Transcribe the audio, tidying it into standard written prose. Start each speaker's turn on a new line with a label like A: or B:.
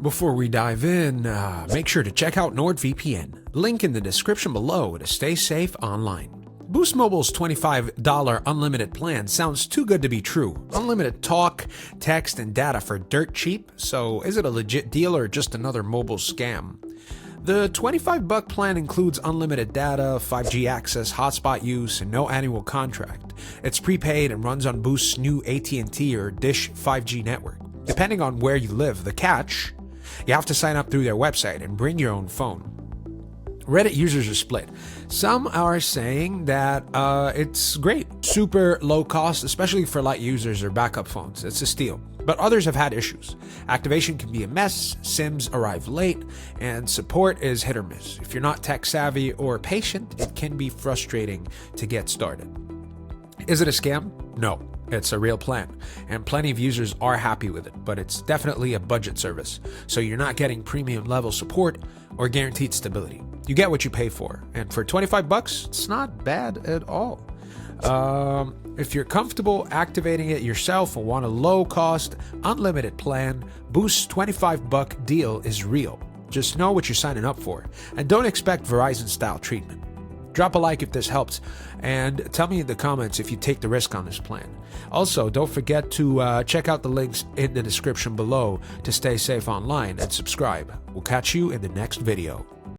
A: Before we dive in, make sure to check out NordVPN. Link in the description below to stay safe online. Boost Mobile's $25 unlimited plan sounds too good to be true. Unlimited talk, text, and data for dirt cheap, so is it a legit deal or just another mobile scam? The $25 plan includes unlimited data, 5G access, hotspot use, and no annual contract. It's prepaid and runs on Boost's new AT&T or Dish 5G network. Depending on where you live, the catch: you have to sign up through their website and bring your own phone. Reddit users are split. Some are saying that it's great, super low cost, especially for light users or backup phones. It's a steal. But others have had issues. Activation can be a mess, SIMs arrive late, and support is hit or miss. If you're not tech savvy or patient, it can be frustrating to get started. Is it a scam? No, it's a real plan, and plenty of users are happy with it, but it's definitely a budget service, so you're not getting premium level support or guaranteed stability. You get what you pay for, and for $25, it's not bad at all. If you're comfortable activating it yourself and want a low-cost, unlimited plan, Boost's $25 deal is real. Just know what you're signing up for, and don't expect Verizon-style treatment. Drop a like if this helps, and tell me in the comments if you take the risk on this plan. Also, don't forget to check out the links in the description below to stay safe online and subscribe. We'll catch you in the next video.